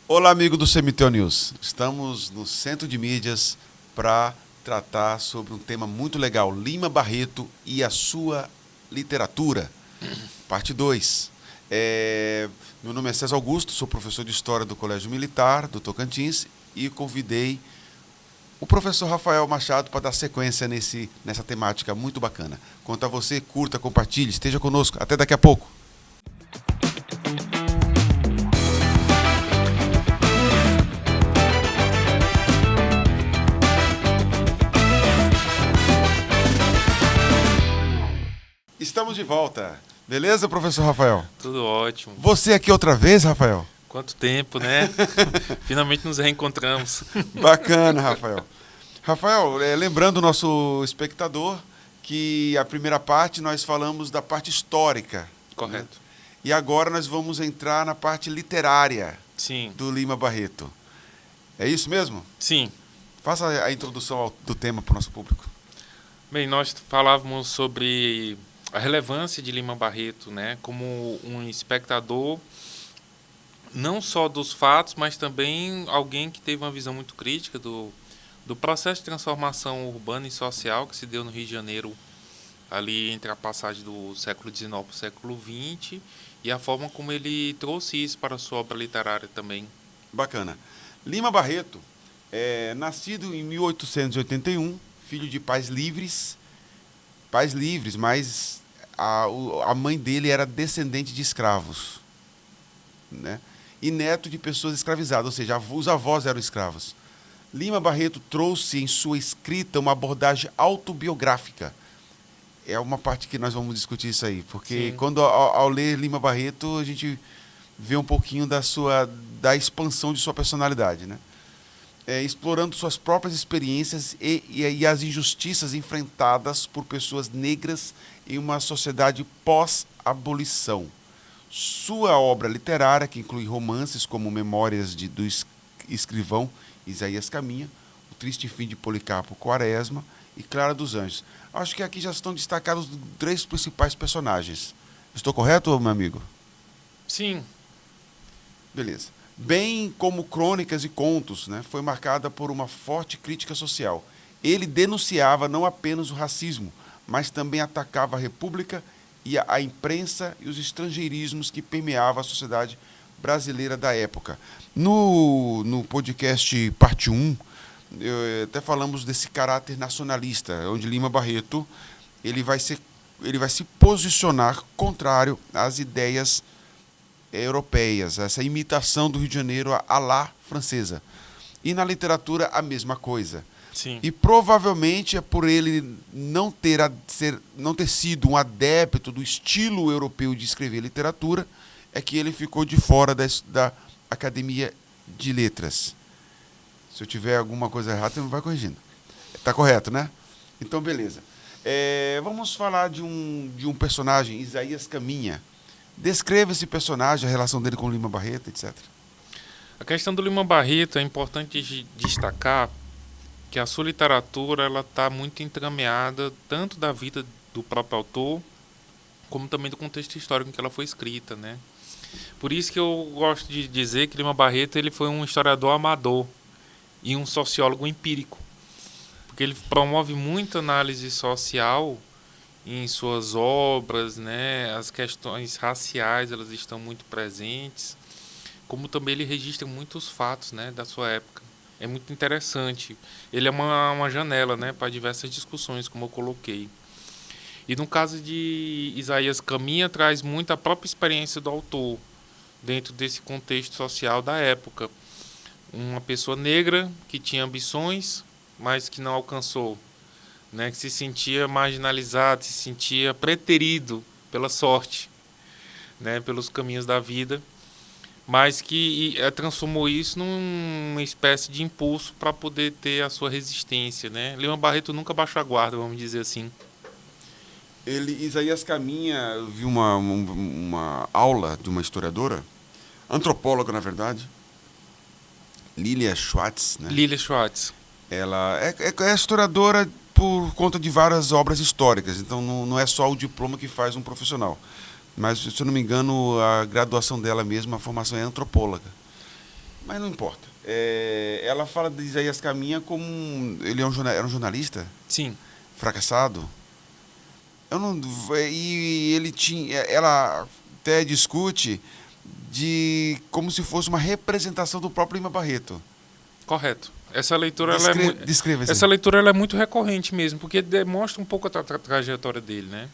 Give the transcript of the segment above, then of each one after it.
Olá, amigo do CMTO News. Estamos no Centro de Mídias para tratar sobre um tema muito legal, Lima Barreto e a sua literatura, parte 2. Meu nome é César Augusto, sou professor de História do Colégio Militar do Tocantins e convidei o professor Rafael Machado para dar sequência nessa temática muito bacana. Quanto a você, curta, compartilhe, esteja conosco. Até daqui a pouco. Estamos de volta. Beleza, professor Rafael? Tudo ótimo. Você aqui outra vez, Rafael? Quanto tempo, né? Finalmente nos reencontramos. Bacana, Rafael. Rafael, lembrando o nosso espectador que a primeira parte nós falamos da parte histórica. Correto. Né? E agora nós vamos entrar na parte literária. Sim. Do Lima Barreto. É isso mesmo? Sim. Faça a introdução do tema para o nosso público. Bem, nós falávamos sobre a relevância de Lima Barreto, né, como um espectador não só dos fatos, mas também alguém que teve uma visão muito crítica do processo de transformação urbana e social que se deu no Rio de Janeiro ali entre a passagem do século XIX para o século XX e a forma como ele trouxe isso para a sua obra literária também. Bacana. Lima Barreto, nascido em 1881, filho de pais livres, mas a mãe dele era descendente de escravos, né? E neto de pessoas escravizadas, ou seja, os avós eram escravos. Lima Barreto trouxe em sua escrita uma abordagem autobiográfica. É uma parte que nós vamos discutir isso aí, porque Sim. quando ao ler Lima Barreto, a gente vê um pouquinho da expansão de sua personalidade, né? Explorando suas próprias experiências e as injustiças enfrentadas por pessoas negras em uma sociedade pós-abolição. Sua obra literária, que inclui romances como Memórias do Escrivão Isaías Caminha, O Triste Fim de Policarpo Quaresma e Clara dos Anjos. Acho que aqui já estão destacados os 3 principais personagens. Estou correto, meu amigo? Sim. Beleza. Bem como crônicas e contos, né, foi marcada por uma forte crítica social. Ele denunciava não apenas o racismo, mas também atacava a República e a imprensa e os estrangeirismos que permeavam a sociedade brasileira da época. No podcast parte 1, até falamos desse caráter nacionalista, onde Lima Barreto ele vai se posicionar contrário às ideias europeias, essa imitação do Rio de Janeiro à la francesa. E na literatura a mesma coisa. Sim. E provavelmente é por ele não ter sido um adepto do estilo europeu de escrever literatura, é que ele ficou de fora da Academia de Letras. Se eu tiver alguma coisa errada, você me vai corrigindo. Está correto, né? Então, beleza. Vamos falar de um personagem, Isaías Caminha. Descreva esse personagem, a relação dele com Lima Barreto, etc. A questão do Lima Barreto é importante destacar que a sua literatura ela está muito entremeada tanto da vida do próprio autor, como também do contexto histórico em que ela foi escrita, né? Por isso que eu gosto de dizer que Lima Barreto ele foi um historiador amador e um sociólogo empírico, porque ele promove muita análise social em suas obras, né? As questões raciais elas estão muito presentes, como também ele registra muitos fatos, né, da sua época. É muito interessante. Ele é uma janela, né, para diversas discussões, como eu coloquei. E no caso de Isaías Caminha, traz muito a própria experiência do autor, dentro desse contexto social da época. Uma pessoa negra que tinha ambições, mas que não alcançou, né, que se sentia marginalizado, se sentia preterido pela sorte, né, pelos caminhos da vida, mas que transformou isso numa espécie de impulso para poder ter a sua resistência, né? Lima Barreto nunca baixou a guarda, vamos dizer assim. Isaías Caminha, eu vi uma aula de uma historiadora, antropóloga, na verdade, Lilia Schwartz, né? Lilia Schwartz. Ela é historiadora por conta de várias obras históricas, então não é só o diploma que faz um profissional. Mas, se eu não me engano, a graduação dela mesma, a formação é antropóloga. Mas não importa. Ela fala de Isaías Caminha como ele era um jornalista Sim, fracassado. Eu não, e ele tinha, ela até discute de como se fosse uma representação do próprio Lima Barreto. correto. Essa leitura, ela é Descreva isso aí. essa leitura ela é muito recorrente mesmo, porque demonstra um pouco a trajetória dele, né?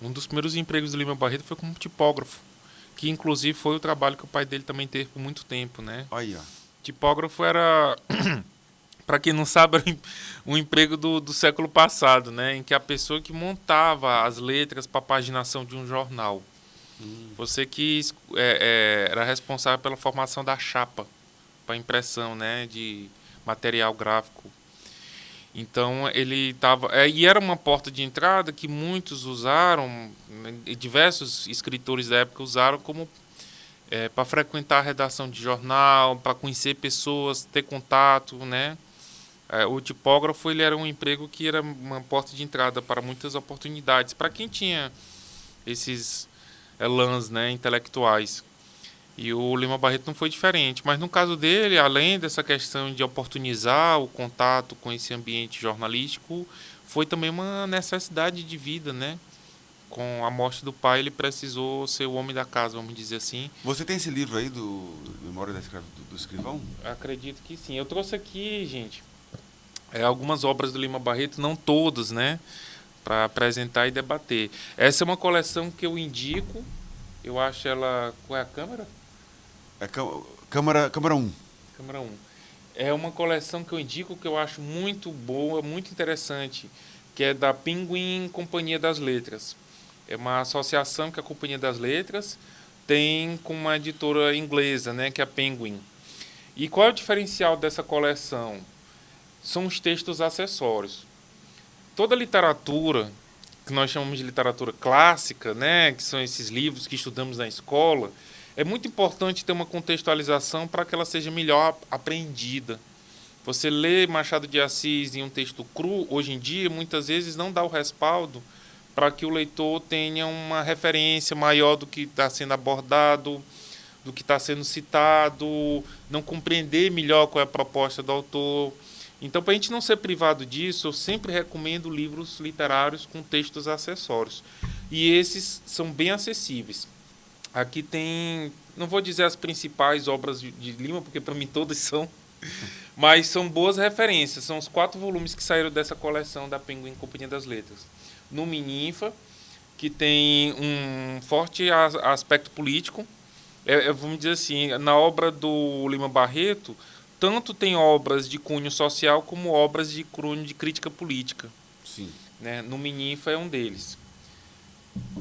Um dos primeiros empregos do Lima Barreto foi como tipógrafo, que inclusive foi o trabalho que o pai dele também teve por muito tempo, né? Aí, ó. Tipógrafo era, para quem não sabe, era um emprego do século passado, né? Em que a pessoa que montava as letras para a paginação de um jornal. Você que era responsável pela formação da chapa para impressão, né? De material gráfico. Então ele estava e era uma porta de entrada que muitos usaram, né, diversos escritores da época usaram como para frequentar a redação de jornal, para conhecer pessoas, ter contato, né? O tipógrafo ele era um emprego que era uma porta de entrada para muitas oportunidades, para quem tinha esses elãs, né, intelectuais. E o Lima Barreto não foi diferente, mas no caso dele, além dessa questão de oportunizar o contato com esse ambiente jornalístico, foi também uma necessidade de vida, né? Com a morte do pai, ele precisou ser o homem da casa, vamos dizer assim. Você tem esse livro aí do Memória do Escrivão? Acredito que sim. Eu trouxe aqui, gente, algumas obras do Lima Barreto, não todas, né? Para apresentar e debater. Essa é uma coleção que eu indico. Eu acho ela. Qual é a câmera? É Câmara 1. Câmera 1. É uma coleção que eu indico que eu acho muito boa, muito interessante, que é da Penguin Companhia das Letras. É uma associação que a Companhia das Letras tem com uma editora inglesa, né, que é a Penguin. E qual é o diferencial dessa coleção? São os textos acessórios. Toda literatura, que nós chamamos de literatura clássica, né, que são esses livros que estudamos na escola, é muito importante ter uma contextualização para que ela seja melhor apreendida. Você lê Machado de Assis em um texto cru, hoje em dia, muitas vezes não dá o respaldo para que o leitor tenha uma referência maior do que está sendo abordado, do que está sendo citado, não compreender melhor qual é a proposta do autor. Então, para a gente não ser privado disso, eu sempre recomendo livros literários com textos acessórios. E esses são bem acessíveis. Aqui tem, não vou dizer as principais obras de Lima, porque para mim todas são, mas são boas referências. São os 4 volumes que saíram dessa coleção da Penguin Companhia das Letras. Numi Ninfa, que tem um forte aspecto político. Vamos dizer assim, na obra do Lima Barreto, tanto tem obras de cunho social como obras de cunho de crítica política. Sim. Né? Numi Ninfa é um deles.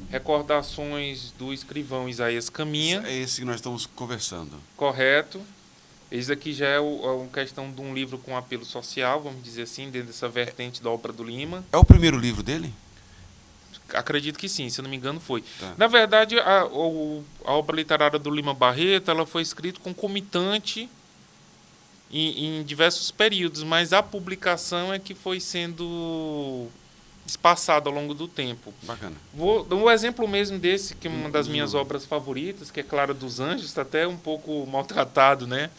Recordações do escrivão Isaías Caminha. É esse que nós estamos conversando. Correto. Esse aqui já é uma questão de um livro com apelo social, vamos dizer assim, dentro dessa vertente da obra do Lima. É o primeiro livro dele? Acredito que sim, se eu não me engano foi. Tá. Na verdade, a obra literária do Lima Barreto ela foi escrita concomitante em diversos períodos, mas a publicação é que foi sendo espaçado ao longo do tempo. Bacana. Vou dar um exemplo mesmo desse, que é uma das minhas obras favoritas, que é Clara dos Anjos, está até um pouco maltratado, né?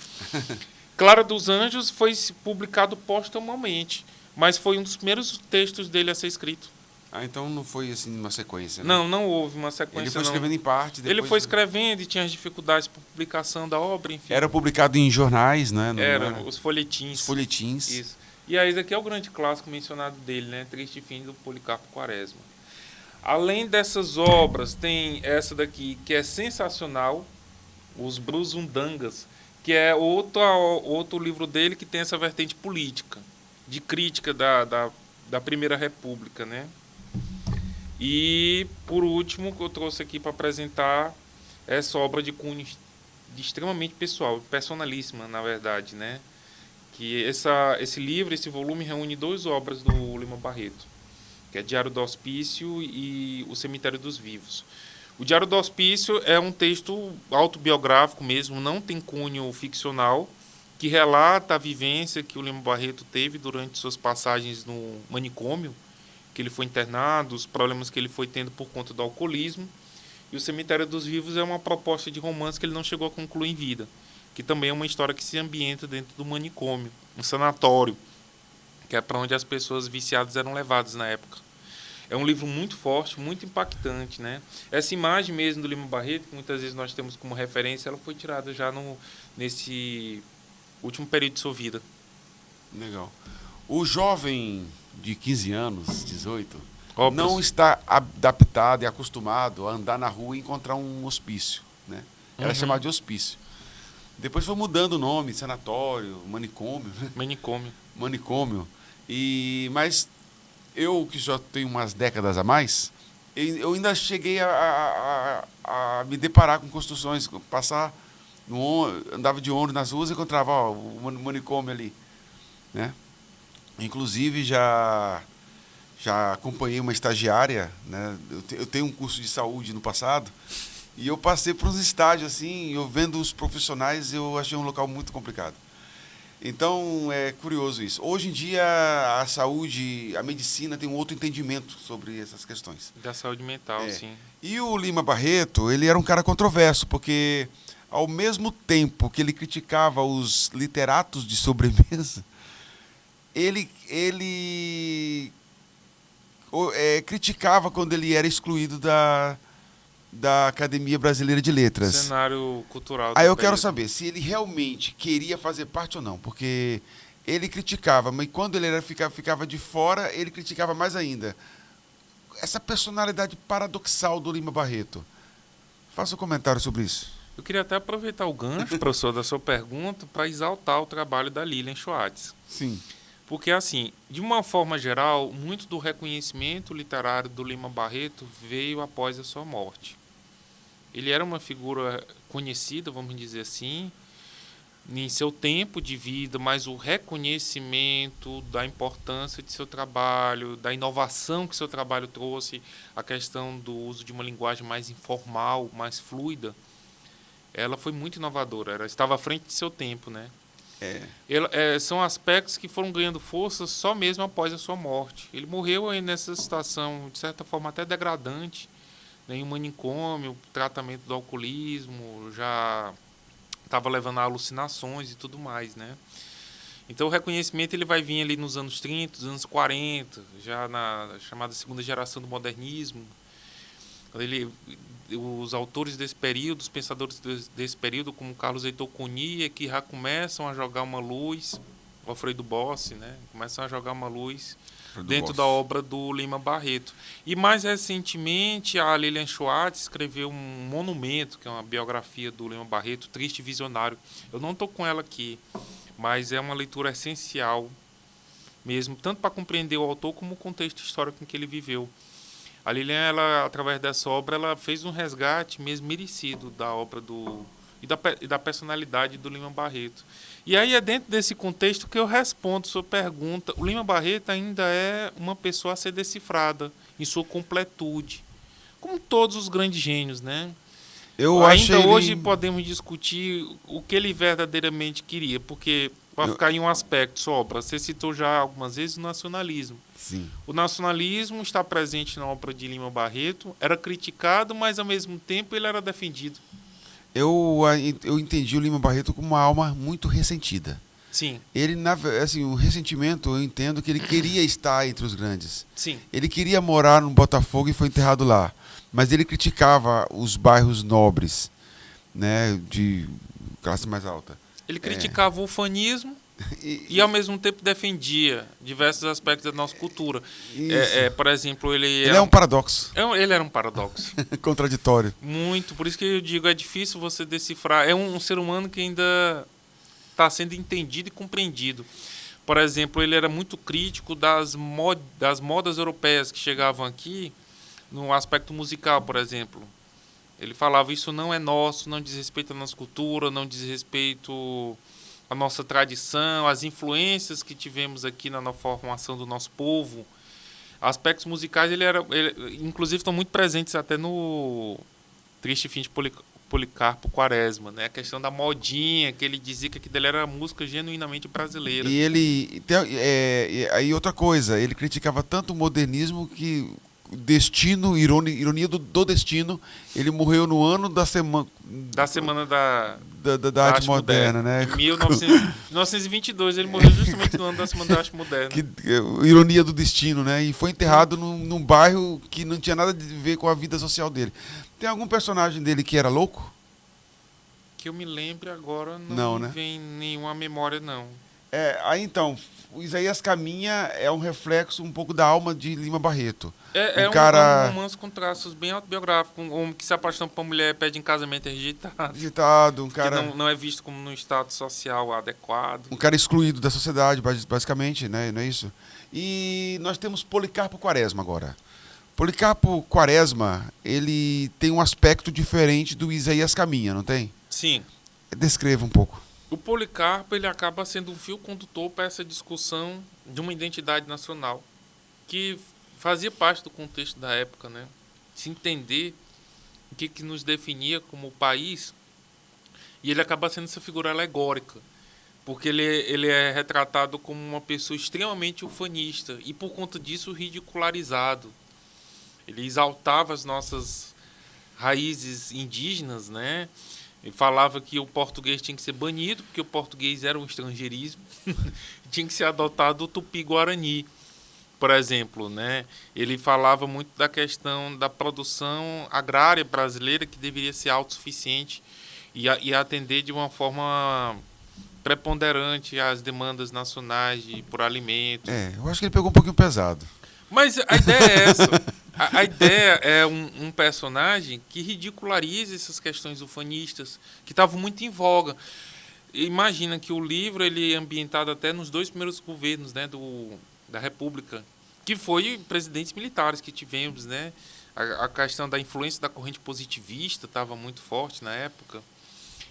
Clara dos Anjos foi publicado póstumamente, mas foi um dos primeiros textos dele a ser escrito. Ah, então não foi assim uma sequência, né? Não houve uma sequência. Ele foi escrevendo em parte. Ele foi escrevendo e tinha as dificuldades para publicação da obra, enfim. Era publicado em jornais, né? Era, os folhetins. Os folhetins. Isso. E aí, esse aqui é o grande clássico mencionado dele, né? Triste Fim do Policarpo Quaresma. Além dessas obras, tem essa daqui, que é sensacional, Os Brusundangas, que é outro livro dele que tem essa vertente política, de crítica da Primeira República, né? E, por último, que eu trouxe aqui para apresentar essa obra de cunho extremamente pessoal, personalíssima, na verdade, né? Que esse livro, esse volume, reúne 2 obras do Lima Barreto, que é Diário do Hospício e O Cemitério dos Vivos. O Diário do Hospício é um texto autobiográfico mesmo, não tem cunho ficcional, que relata a vivência que o Lima Barreto teve durante suas passagens no manicômio, que ele foi internado, os problemas que ele foi tendo por conta do alcoolismo. E o Cemitério dos Vivos é uma proposta de romance que ele não chegou a concluir em vida, que também é uma história que se ambienta dentro do manicômio, um sanatório, que é para onde as pessoas viciadas eram levadas na época. É um livro muito forte, muito impactante, né? Essa imagem mesmo do Lima Barreto, que muitas vezes nós temos como referência, ela foi tirada já nesse último período de sua vida. Legal. O jovem de 15 anos, 18, Óbvio. não está adaptado e acostumado a andar na rua e encontrar um hospício, né? Era chamado de hospício. Depois foi mudando o nome, sanatório, manicômio, né? Manicômio. Mas eu, que já tenho umas décadas a mais, eu ainda cheguei a me deparar com construções, andava de ônibus nas ruas e encontrava o manicômio ali, né? Inclusive, já acompanhei uma estagiária, né? Eu tenho um curso de saúde no passado, e eu passei por uns estágios assim, eu vendo os profissionais, eu achei um local muito complicado. Então, é curioso isso. Hoje em dia, a saúde, a medicina tem um outro entendimento sobre essas questões. Da saúde mental, sim. E o Lima Barreto, ele era um cara controverso, porque ao mesmo tempo que ele criticava os literatos de sobremesa, ele criticava quando ele era excluído da Academia Brasileira de Letras. Cenário cultural. Aí eu quero saber se ele realmente queria fazer parte ou não, porque ele criticava, mas quando ele ficava de fora, ele criticava mais ainda. Essa personalidade paradoxal do Lima Barreto. Faça um comentário sobre isso. Eu queria até aproveitar o gancho, professor, da sua pergunta, para exaltar o trabalho da Lilian Schwartz. Sim. Porque, assim, de uma forma geral, muito do reconhecimento literário do Lima Barreto veio após a sua morte. Ele era uma figura conhecida, vamos dizer assim, em seu tempo de vida, mas o reconhecimento da importância de seu trabalho, da inovação que seu trabalho trouxe, a questão do uso de uma linguagem mais informal, mais fluida, ela foi muito inovadora, ela estava à frente de seu tempo, né? São aspectos que foram ganhando força só mesmo após a sua morte. Ele morreu aí nessa situação, de certa forma, até degradante, né, em um manicômio, tratamento do alcoolismo, já estava levando a alucinações e tudo mais, né? Então o reconhecimento ele vai vir ali nos anos 30, nos anos 40, já na chamada segunda geração do modernismo. Os autores desse período, os pensadores desse período, como Carlos Heitor Cunha, que já começam a jogar uma luz, o Alfredo Bossi, né? Começam a jogar uma luz dentro da obra do Lima Barreto. E mais recentemente, a Lilian Schwartz escreveu um monumento, que é uma biografia do Lima Barreto, Triste e Visionário. Eu não estou com ela aqui, mas é uma leitura essencial mesmo, tanto para compreender o autor como o contexto histórico em que ele viveu. A Lilian, ela, através dessa obra, ela fez um resgate mesmo merecido da obra e da personalidade do Lima Barreto. E aí é dentro desse contexto que eu respondo sua pergunta. O Lima Barreto ainda é uma pessoa a ser decifrada em sua completude, como todos os grandes gênios, né? Ainda hoje podemos discutir o que ele verdadeiramente queria, porque para ficar em um aspecto sua obra, você citou já algumas vezes o nacionalismo. Sim. O nacionalismo está presente na obra de Lima Barreto, era criticado, mas ao mesmo tempo ele era defendido. Eu entendi o Lima Barreto como uma alma muito ressentida. Sim. Ele, assim, o ressentimento, eu entendo que ele queria estar entre os grandes. Sim. Ele queria morar no Botafogo e foi enterrado lá. Mas ele criticava os bairros nobres, né, de classe mais alta. Ele criticava o ufanismo e ao mesmo tempo defendia diversos aspectos da nossa cultura. Por exemplo, ele é um paradoxo. Ele era um paradoxo. Contraditório. Muito. Por isso que eu digo, é difícil você decifrar. É um ser humano que ainda está sendo entendido e compreendido. Por exemplo, ele era muito crítico das modas europeias que chegavam aqui, no aspecto musical, por exemplo. Ele falava, isso não é nosso, não diz respeito à nossa cultura, não diz respeito à nossa tradição, às influências que tivemos aqui na formação do nosso povo. Aspectos musicais, inclusive, estão muito presentes até no Triste Fim de Policarpo Quaresma, né? A questão da modinha, que ele dizia que aquilo dele era música genuinamente brasileira. E ele. Aí outra coisa, ele criticava tanto o modernismo que o destino, ironia do destino, ele morreu no ano da semana. Da Semana Da arte moderna, né? Em 1922, ele morreu justamente no ano da Semana da Arte Moderna. Ironia do destino, né? E foi enterrado num bairro que não tinha nada a ver com a vida social dele. Tem algum personagem dele que era louco? Que eu me lembre agora, Não, me né? vem nenhuma memória, não. Aí então, o Isaías Caminha é um reflexo um pouco da alma de Lima Barreto. É um cara romance com traços bem autobiográficos. Um homem que se apaixona por uma mulher, pede em casamento, é rejeitado. agitado, um Que cara, não é visto como num status social adequado. um cara excluído da sociedade, basicamente, né? Não é isso? E nós temos Policarpo Quaresma agora. Policarpo Quaresma, ele tem um aspecto diferente do Isaías Caminha, não tem? Sim. Descreva um pouco. O Policarpo ele acaba sendo um fio condutor para essa discussão de uma identidade nacional que fazia parte do contexto da época, né? Se entender o que nos definia como país, e ele acaba sendo essa figura alegórica, porque ele é retratado como uma pessoa extremamente ufanista e por conta disso ridicularizado. Ele exaltava as nossas raízes indígenas, né? Ele falava que o português tinha que ser banido, porque o português era um estrangeirismo, tinha que ser adotado o tupi-guarani, por exemplo, né? Ele falava muito da questão da produção agrária brasileira, que deveria ser autossuficiente e atender de uma forma preponderante às demandas nacionais por alimentos. Eu acho que ele pegou um pouquinho pesado. Mas a ideia é essa. A ideia é um personagem que ridiculariza essas questões ufanistas, que estavam muito em voga. Imagina que o livro ele é ambientado até nos 2 primeiros governos, né, da República, que foi presidentes militares que tivemos, né? A questão da influência da corrente positivista estava muito forte na época.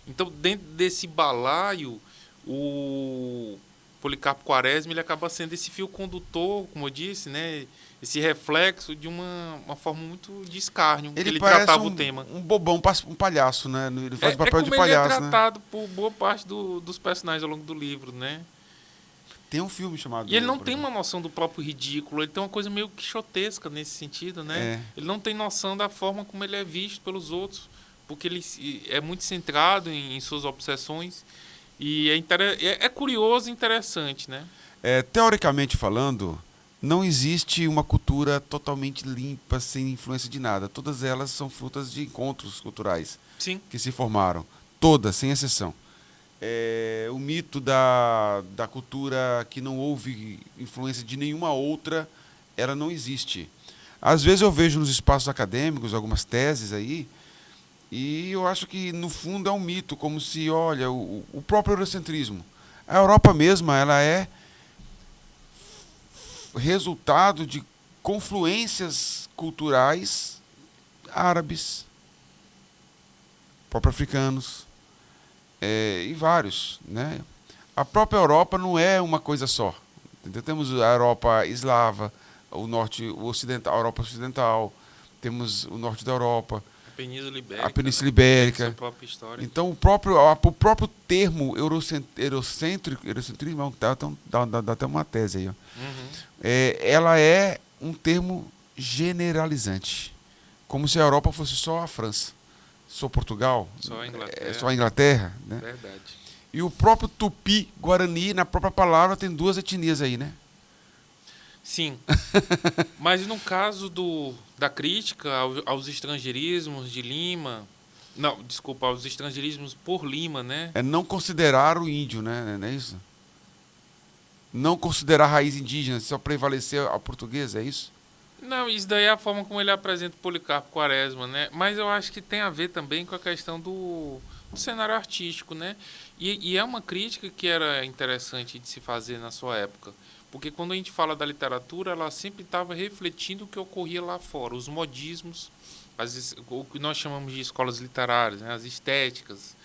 Então, dentro desse balaio, o Policarpo Quaresma ele acaba sendo esse fio condutor, como eu disse, né? Esse reflexo de uma forma muito de escárnio, que ele parece tratava o tema. um bobão, um palhaço, né? Ele faz o papel de como ele palhaço, é né? tratado por boa parte dos personagens ao longo do livro, né? Tem um filme chamado... E ele não tem uma noção do próprio ridículo, ele tem uma coisa meio quixotesca nesse sentido, né? Ele não tem noção da forma como ele é visto pelos outros, porque ele é muito centrado em suas obsessões, e é curioso e interessante, né? Teoricamente falando, não existe uma cultura totalmente limpa, sem influência de nada. Todas elas são frutas de encontros culturais. Sim. Que se formaram. Todas, sem exceção. O mito da cultura que não houve influência de nenhuma outra, ela não existe. Às vezes eu vejo nos espaços acadêmicos algumas teses aí, e eu acho que no fundo é um mito, como se, olha, o próprio eurocentrismo. A Europa mesma, ela é resultado de confluências culturais árabes, próprio africanos, e vários, né? A própria Europa não é uma coisa só. Entendeu? Temos a Europa eslava, o ocidental, a Europa ocidental, temos o norte da Europa, A Península Ibérica. Né? Sua própria história. Então o próprio termo eurocentrismo dá até uma tese aí. Ó. Ela é um termo generalizante, como se a Europa fosse só a França, só Portugal, só a Inglaterra, né? Verdade. E o próprio Tupi-Guarani, na própria palavra, tem 2 etnias aí, né? Sim. Mas no caso da crítica aos estrangeirismos de Lima... Não, desculpa, aos estrangeirismos por Lima, né? É não considerar o índio, né? Não é isso? Não considerar a raiz indígena, só prevalecer a portuguesa, é isso? Não, isso daí é a forma como ele apresenta o Policarpo Quaresma, né? Mas eu acho que tem a ver também com a questão do cenário artístico, né? E é uma crítica que era interessante de se fazer na sua época. Porque quando a gente fala da literatura, ela sempre estava refletindo o que ocorria lá fora, os modismos, o que nós chamamos de escolas literárias, né? As estéticas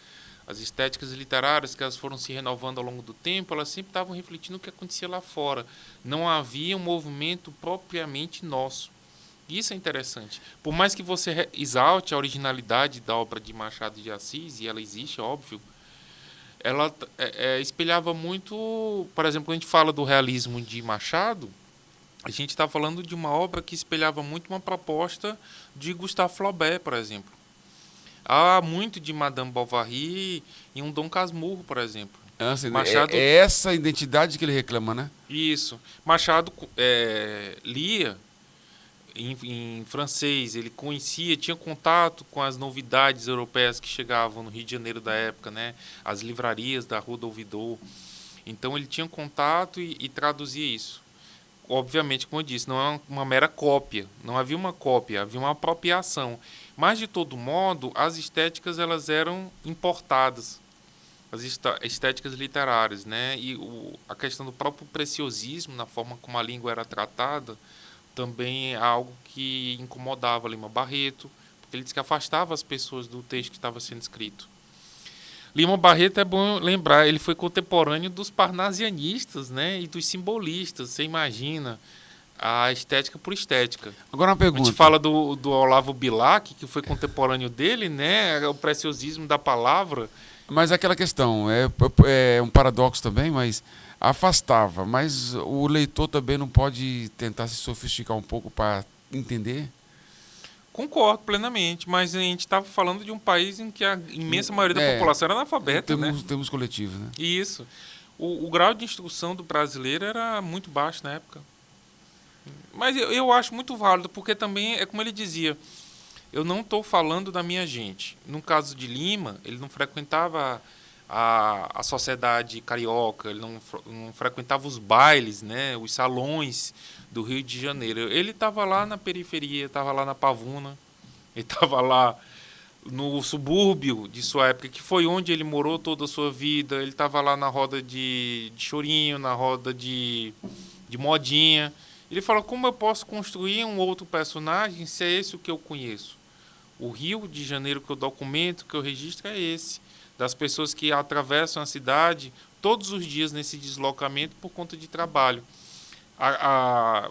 literárias que elas foram se renovando ao longo do tempo, elas sempre estavam refletindo o que acontecia lá fora. Não havia um movimento propriamente nosso. Isso é interessante. Por mais que você exalte a originalidade da obra de Machado de Assis, e ela existe, óbvio, ela espelhava muito, por exemplo, quando a gente fala do realismo de Machado, a gente está falando de uma obra que espelhava muito uma proposta de Gustave Flaubert, por exemplo. Há muito de Madame Bovary em um Dom Casmurro, por exemplo. Assim, Machado, é essa identidade que ele reclama, né? isso. Machado lia em francês, ele conhecia, tinha contato com as novidades europeias que chegavam no Rio de Janeiro da época, né? As livrarias da Rua do Ouvidor. Então ele tinha contato e traduzia isso. Obviamente, como eu disse, não é uma mera cópia, não havia uma cópia, havia uma apropriação. Mas, de todo modo, as estéticas elas eram importadas, as estéticas literárias, né? E a questão do próprio preciosismo, na forma como a língua era tratada, também é algo que incomodava Lima Barreto, porque ele disse que afastava as pessoas do texto que estava sendo escrito. Lima Barreto, é bom lembrar, ele foi contemporâneo dos parnasianistas, né, e dos simbolistas. Você imagina a estética por estética. Agora uma A pergunta. gente fala do Olavo Bilac, que foi contemporâneo dele, né, o preciosismo da palavra. Mas aquela questão, é um paradoxo também, mas afastava. Mas o leitor também não pode tentar se sofisticar um pouco para entender? Concordo plenamente, mas a gente estava falando de um país em que a imensa maioria da população era analfabeta, né? Temos coletivos, né? Isso. O grau de instrução do brasileiro era muito baixo na época. Mas eu acho muito válido, porque também é como ele dizia, eu não estou falando da minha gente. No caso de Lima, ele não frequentava a sociedade carioca, ele não frequentava os bailes, né, os salões do Rio de Janeiro. Ele estava lá na periferia, estava lá na Pavuna, ele estava lá no subúrbio de sua época, que foi onde ele morou toda a sua vida. Ele estava lá na roda de chorinho, na roda de modinha. Ele fala, como eu posso construir um outro personagem se é esse o que eu conheço? O Rio de Janeiro que eu documento, que eu registro é esse. Das pessoas que atravessam a cidade todos os dias nesse deslocamento por conta de trabalho. A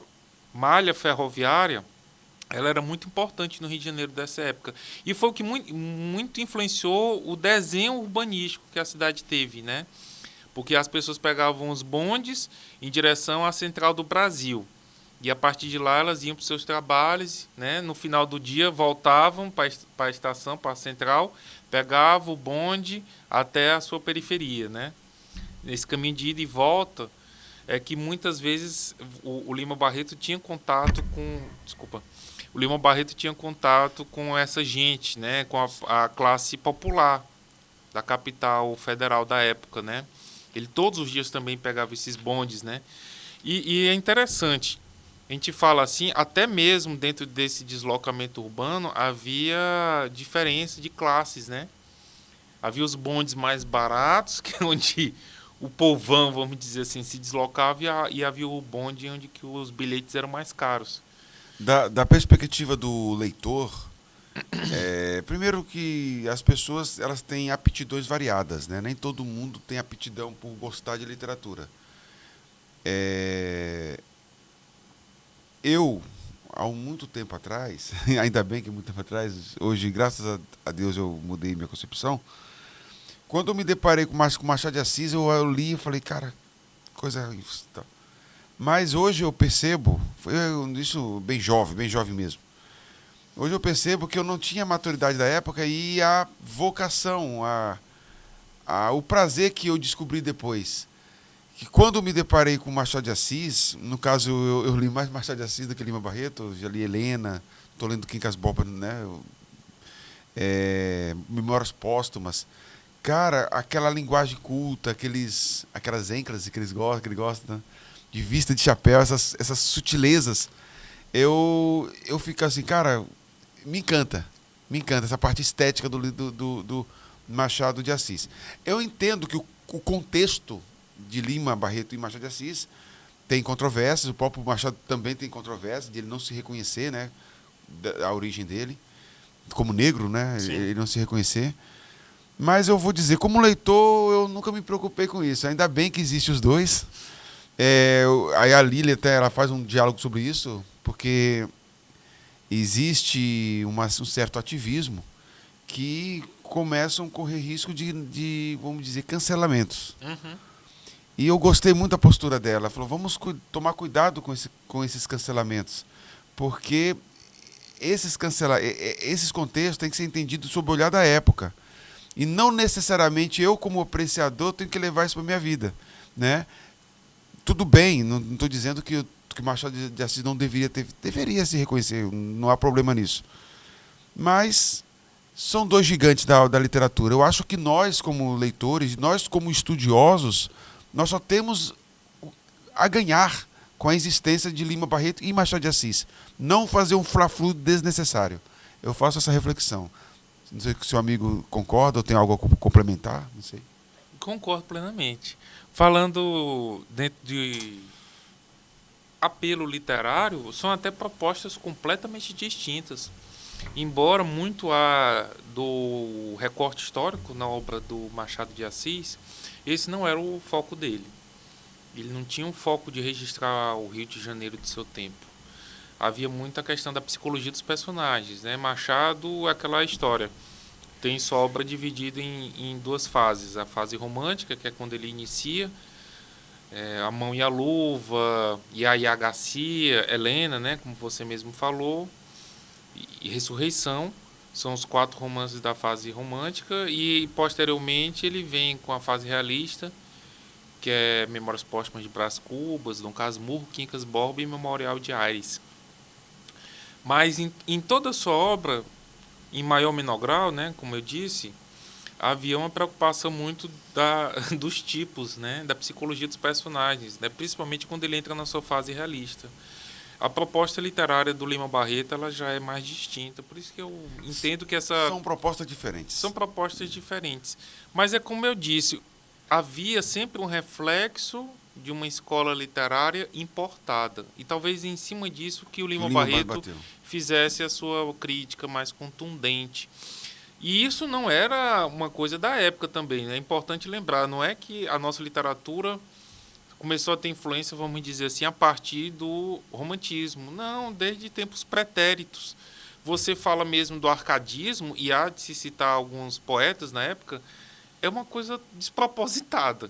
malha ferroviária, ela era muito importante no Rio de Janeiro dessa época. E foi o que muito influenciou o desenho urbanístico que a cidade teve, né? Porque as pessoas pegavam os bondes em direção à Central do Brasil. E a partir de lá elas iam para os seus trabalhos, né? No final do dia voltavam para a estação, para a central, pegavam o bonde até a sua periferia, né? Nesse caminho de ida e volta é que muitas vezes o Lima Barreto tinha contato com... Desculpa. O Lima Barreto tinha contato com essa gente, né? Com a classe popular da capital federal da época, né? Ele todos os dias também pegava esses bondes, né? E é interessante. A gente fala assim, até mesmo dentro desse deslocamento urbano havia diferença de classes, né? Havia os bondes mais baratos, que é onde o povão, vamos dizer assim, se deslocava, e havia o bonde onde que os bilhetes eram mais caros. Da perspectiva do leitor, primeiro que as pessoas elas têm aptidões variadas, né? Nem todo mundo tem aptidão por gostar de literatura. Eu, há muito tempo atrás, ainda bem que muito tempo atrás, hoje, graças a Deus, eu mudei minha concepção. Quando eu me deparei com Machado de Assis, eu li e falei, cara, coisa... Mas hoje eu percebo, isso bem jovem mesmo. Hoje eu percebo que eu não tinha a maturidade da época e a vocação, o prazer que eu descobri depois. Que quando eu me deparei com Machado de Assis, no caso eu li mais Machado de Assis do que Lima Barreto, já li Helena, estou lendo Quincas Borba, né? Memórias Póstumas. Cara, aquela linguagem culta, aquelas ênclases que ele gosta, né? De vista de chapéu, essas sutilezas, eu fico assim, cara, me encanta essa parte estética do Machado de Assis. Eu entendo que o contexto de Lima Barreto e Machado de Assis tem controvérsias, o próprio Machado também tem controvérsias, de ele não se reconhecer, né, a origem dele, como negro, né, ele não se reconhecer. Mas eu vou dizer, como leitor, eu nunca me preocupei com isso. Ainda bem que existem os dois. Aí a Lília até ela faz um diálogo sobre isso, porque existe um certo ativismo que começam a correr risco de, vamos dizer, cancelamentos. Uhum. E eu gostei muito da postura dela. Ela falou, vamos tomar cuidado com esses cancelamentos, porque esses contextos têm que ser entendidos sob o olhar da época. E não necessariamente eu, como apreciador, tenho que levar isso para a minha vida, né? Tudo bem, não estou dizendo que Machado de Assis não deveria se reconhecer, não há problema nisso. Mas são dois gigantes da literatura. Eu acho que nós, como leitores, nós, como estudiosos, nós só temos a ganhar com a existência de Lima Barreto e Machado de Assis. Não fazer um fla-flu desnecessário. Eu faço essa reflexão. Não sei se o amigo concorda ou tem algo a complementar, não sei. Concordo plenamente. Falando dentro de apelo literário, são até propostas completamente distintas. Embora muito há do recorte histórico na obra do Machado de Assis, esse não era o foco dele. Ele não tinha um foco de registrar o Rio de Janeiro de seu tempo. Havia muita questão da psicologia dos personagens, né? Machado, aquela história, tem sua obra dividida em duas fases. A fase romântica, que é quando ele inicia, A Mão e a Luva, Yaya Garcia, Helena, né? Como você mesmo falou, e Ressurreição, são os 4 romances da fase romântica, e posteriormente ele vem com a fase realista, que é Memórias Póstumas de Brás Cubas, Dom Casmurro, Quincas Borba e Memorial de Aires. Mas em toda a sua obra, em maior ou menor grau, né, como eu disse, havia uma preocupação muito dos tipos, né, da psicologia dos personagens, né, principalmente quando ele entra na sua fase realista. A proposta literária do Lima Barreto ela já é mais distinta, por isso que eu entendo que São propostas diferentes. São propostas diferentes. Mas é como eu disse, havia sempre um reflexo de uma escola literária importada. E talvez em cima disso que o Lima Barreto fizesse a sua crítica mais contundente. E isso não era uma coisa da época também, né? É importante lembrar, não é que a nossa literatura começou a ter influência, vamos dizer assim, a partir do romantismo. Não, desde tempos pretéritos. Você fala mesmo do arcadismo, e há de se citar alguns poetas na época, é uma coisa despropositada.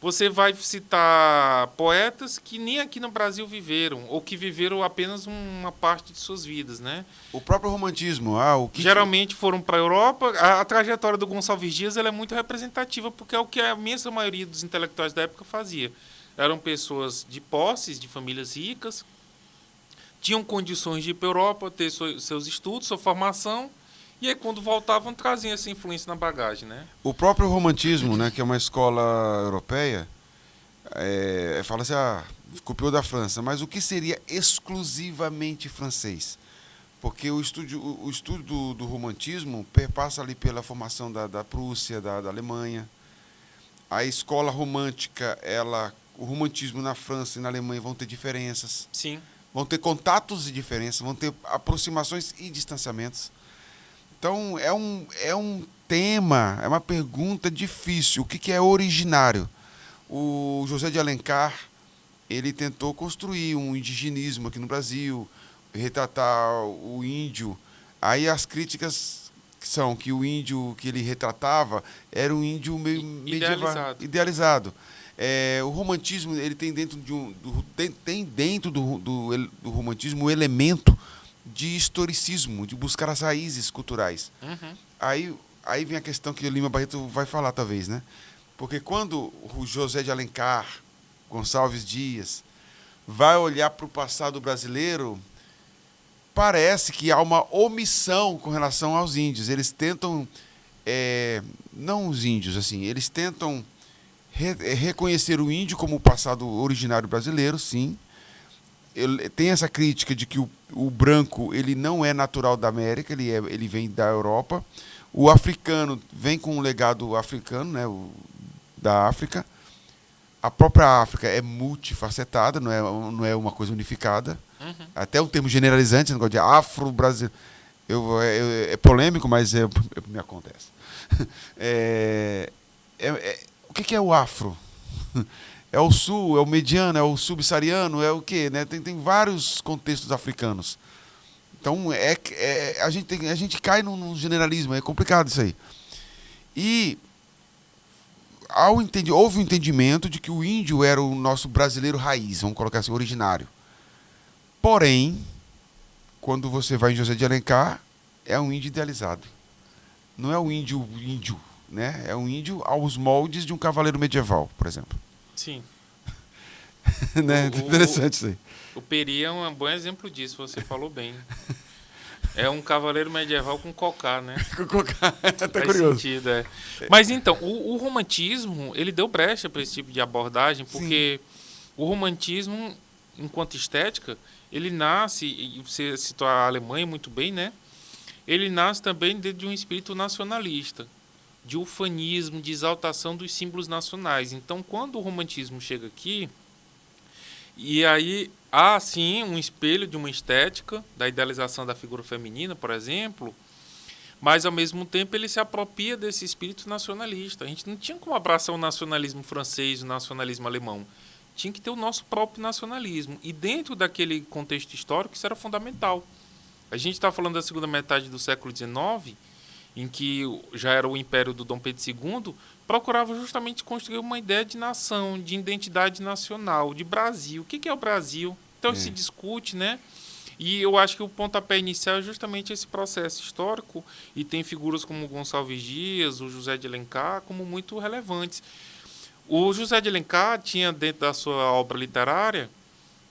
Você vai citar poetas que nem aqui no Brasil viveram, ou que viveram apenas uma parte de suas vidas, né? O próprio romantismo, geralmente foram para a Europa. A trajetória do Gonçalves Dias ela é muito representativa, porque é o que a imensa maioria dos intelectuais da época fazia. Eram pessoas de posses, de famílias ricas, tinham condições de ir para a Europa, ter seus estudos, sua formação, e aí, quando voltavam, traziam essa influência na bagagem, né? O próprio romantismo, né, que é uma escola europeia, fala assim, copiou da França, mas o que seria exclusivamente francês? Porque o estudo do romantismo perpassa ali pela formação da Prússia, da Alemanha. A escola romântica, o romantismo na França e na Alemanha vão ter diferenças. Sim. Vão ter contatos e diferenças, vão ter aproximações e distanciamentos. Então, é um tema, é uma pergunta difícil. O que é originário? O José de Alencar, ele tentou construir um indigenismo aqui no Brasil, retratar o índio. Aí as críticas são que o índio que ele retratava era um índio meio medieval, idealizado. O romantismo ele tem dentro do romantismo o elemento de historicismo, de buscar as raízes culturais. Uhum. Aí vem a questão que o Lima Barreto vai falar, talvez, né? Porque quando o José de Alencar, Gonçalves Dias, vai olhar para o passado brasileiro, parece que há uma omissão com relação aos índios. Eles tentam, não os índios, assim, eles tentam reconhecer o índio como o passado originário brasileiro, sim. Tem essa crítica de que o branco ele não é natural da América, ele vem da Europa. O africano vem com um legado africano, né, da África. A própria África é multifacetada, não é uma coisa unificada. Uhum. Até um termo generalizante, negócio de afro-brasileiro. É polêmico, mas me acontece. O que é o afro? É o sul, é o mediano, é o subsaariano, é o quê? Né? Tem vários contextos africanos. Então, a gente cai num generalismo, é complicado isso aí. E houve um entendimento de que o índio era o nosso brasileiro raiz, vamos colocar assim, originário. Porém, quando você vai em José de Alencar, é um índio idealizado. Não é um índio, né? É um índio aos moldes de um cavaleiro medieval, por exemplo. Sim. Né? Interessante isso aí. O Peri é um bom exemplo disso, você falou bem. É um cavaleiro medieval com cocar, né? Tá Faz curioso. sentido, é. Mas então, o romantismo, ele deu brecha para esse tipo de abordagem, porque o romantismo, enquanto estética, ele nasce, e você citou a Alemanha muito bem, né? Ele nasce também de um espírito nacionalista, de ufanismo, de exaltação dos símbolos nacionais. Então, quando o romantismo chega aqui, e aí há, sim, um espelho de uma estética, da idealização da figura feminina, por exemplo, mas, ao mesmo tempo, ele se apropria desse espírito nacionalista. A gente não tinha como abraçar o nacionalismo francês, o nacionalismo alemão. Tinha que ter o nosso próprio nacionalismo. E dentro daquele contexto histórico, isso era fundamental. A gente está falando da segunda metade do século XIX, em que já era o império do Dom Pedro II, procurava justamente construir uma ideia de nação, de identidade nacional, de Brasil. O que é o Brasil? Então se discute, né? E eu acho que o pontapé inicial é justamente esse processo histórico, e tem figuras como Gonçalves Dias, o José de Alencar, como muito relevantes. O José de Alencar tinha, dentro da sua obra literária,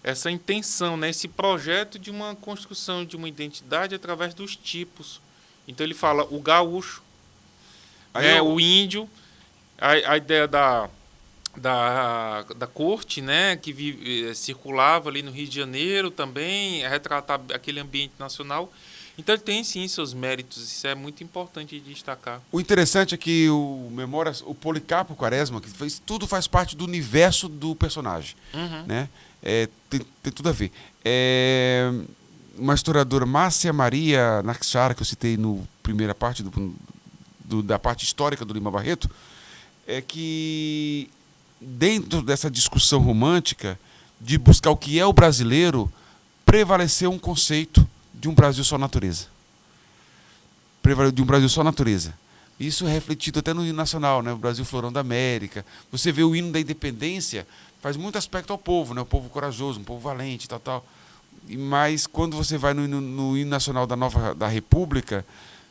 essa intenção, né, esse projeto de uma construção de uma identidade através dos tipos. Então ele fala o gaúcho, né, o índio, a ideia da corte, né, que circulava ali no Rio de Janeiro também, retratar aquele ambiente nacional. Então ele tem sim seus méritos, isso é muito importante de destacar. O interessante é que o Policarpo Quaresma, tudo faz parte do universo do personagem, né? Tem tudo a ver. Uma historiadora, Márcia Maria Nakshara, que eu citei no primeira parte da parte histórica do Lima Barreto, é que dentro dessa discussão romântica de buscar o que é o brasileiro, prevaleceu um conceito de um Brasil só natureza. De um Brasil só natureza. Isso é refletido até no hino nacional, né? O Brasil Florão da América. Você vê o hino da independência, faz muito aspecto ao povo, né? O povo corajoso, um povo valente, tal. Mas quando você vai no hino nacional da República,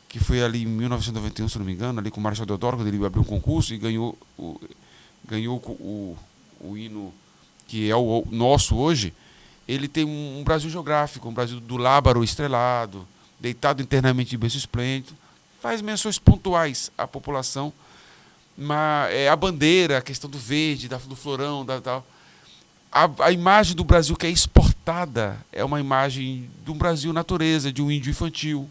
que foi ali em 1991, se não me engano, ali com o Marechal Deodoro, quando ele abriu um concurso e ganhou o hino que é o nosso hoje, ele tem um Brasil geográfico, um Brasil do lábaro estrelado, deitado internamente de berço esplêndido, faz menções pontuais à população, mas a bandeira, a questão do verde, do florão, tal. A imagem do Brasil que é exportada é uma imagem de um Brasil natureza, de um índio infantil.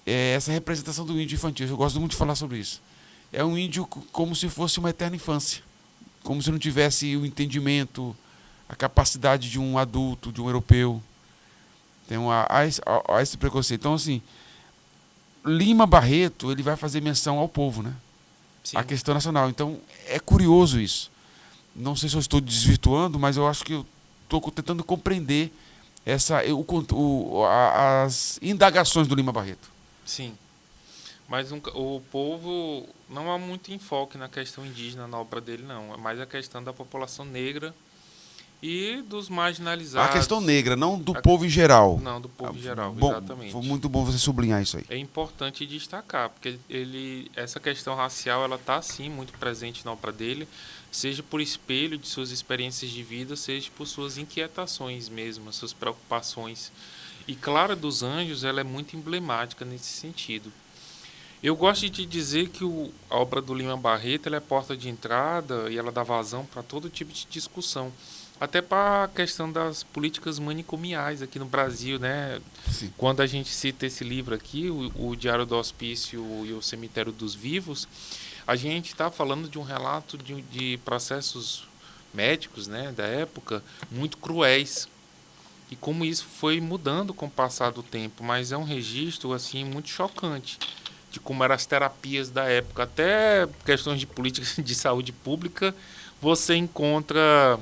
Essa representação do índio infantil, eu gosto muito de falar sobre isso. É um índio como se fosse uma eterna infância, como se não tivesse o entendimento, a capacidade de um adulto, de um europeu. Há esse preconceito. Então, assim, Lima Barreto, ele vai fazer menção ao povo, né? Sim. A questão nacional. Então, é curioso isso. Não sei se eu estou desvirtuando, mas eu acho que eu estou tentando compreender as indagações do Lima Barreto. Sim. Mas o povo não há muito enfoque na questão indígena na obra dele, não. É mais a questão da população negra e dos marginalizados. A questão negra, não do povo em geral. Não, do povo em geral, bom, exatamente. Foi muito bom você sublinhar isso aí. É importante destacar, porque essa questão racial, ela está, sim, muito presente na obra dele, seja por espelho de suas experiências de vida, seja por suas inquietações mesmo, suas preocupações. E Clara dos Anjos, ela é muito emblemática nesse sentido. Eu gosto de dizer que a obra do Lima Barreto, ela é porta de entrada e ela dá vazão para todo tipo de discussão. Até para a questão das políticas manicomiais aqui no Brasil, né? Sim. Quando a gente cita esse livro aqui, o Diário do Hospício e o Cemitério dos Vivos, a gente está falando de um relato de processos médicos, né, da época, muito cruéis. E como isso foi mudando com o passar do tempo, mas é um registro assim muito chocante de como eram as terapias da época. Até questões de políticas de saúde pública você encontra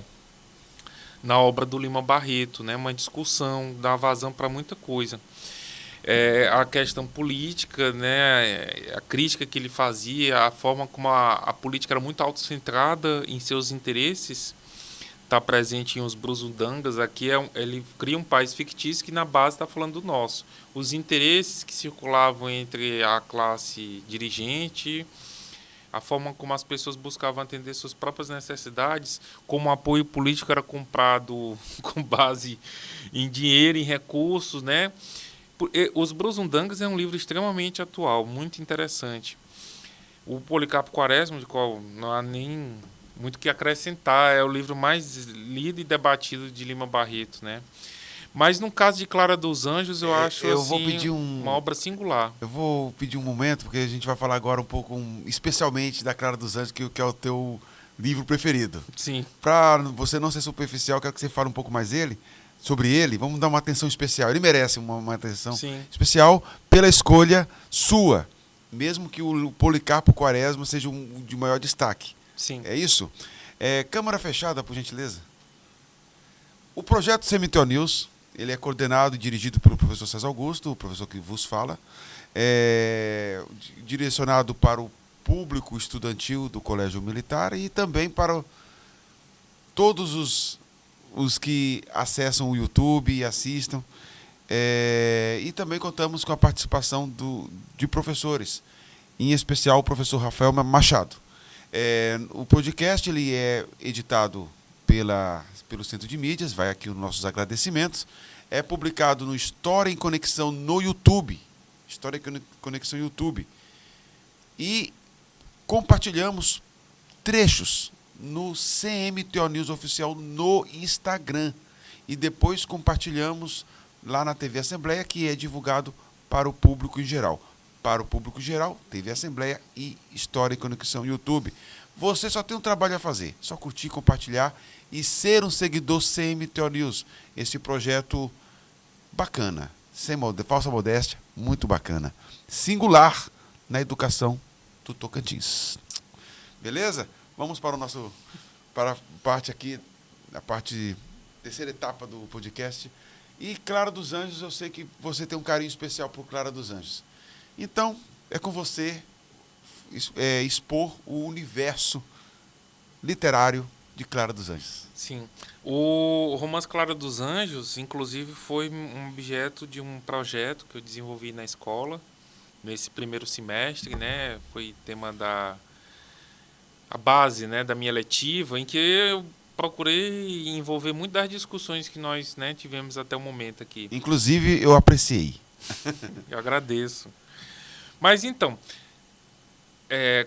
na obra do Lima Barreto, né? Uma discussão, dá vazão para muita coisa. A questão política, né? A crítica que ele fazia, a forma como a política era muito autocentrada em seus interesses, está presente em Os Brusundangas. Aqui ele cria um país fictício que na base está falando do nosso. Os interesses que circulavam entre a classe dirigente, a forma como as pessoas buscavam atender suas próprias necessidades, como o apoio político era comprado com base em dinheiro, em recursos, né? Os Brusundangas é um livro extremamente atual, muito interessante. O Policarpo Quaresma, de qual não há nem muito o que acrescentar, é o livro mais lido e debatido de Lima Barreto, né? Mas no caso de Clara dos Anjos, eu acho Eu assim, vou pedir uma obra singular. Eu vou pedir um momento, porque a gente vai falar agora um pouco, especialmente da Clara dos Anjos, que é o teu livro preferido. Sim. Para você não ser superficial, quero que você fale um pouco mais sobre ele. Vamos dar uma atenção especial. Ele merece uma atenção Sim. especial pela escolha sua, mesmo que o Policarpo Quaresma seja de maior destaque. Sim. É isso? Câmara fechada, por gentileza. O projeto Cemitério News, ele é coordenado e dirigido pelo professor César Augusto, o professor que vos fala, direcionado para o público estudantil do Colégio Militar e também para todos os que acessam o YouTube e assistam. E também contamos com a participação de professores, em especial o professor Rafael Machado. O podcast ele é editado pelo Centro de Mídias, vai aqui os nossos agradecimentos. É publicado no História em Conexão no YouTube. História em Conexão YouTube. E compartilhamos trechos no CMTO News Oficial no Instagram. E depois compartilhamos lá na TV Assembleia, que é divulgado para o público em geral. Para o público geral, TV Assembleia e História em Conexão YouTube. Você só tem um trabalho a fazer, só curtir, compartilhar e ser um seguidor CMTO News. Esse projeto bacana, sem falsa modéstia, muito bacana. Singular na educação do Tocantins. Beleza? Vamos para para a parte aqui, a terceira etapa do podcast. E Clara dos Anjos, eu sei que você tem um carinho especial por Clara dos Anjos. Então, é com você expor o universo literário de Clara dos Anjos. Sim. O romance Clara dos Anjos, inclusive, foi um objeto de um projeto que eu desenvolvi na escola, nesse primeiro semestre, né? Foi tema a base, né, da minha letiva, em que eu procurei envolver muito das discussões que nós, né, tivemos até o momento aqui. Inclusive, eu apreciei. Eu agradeço. Mas então,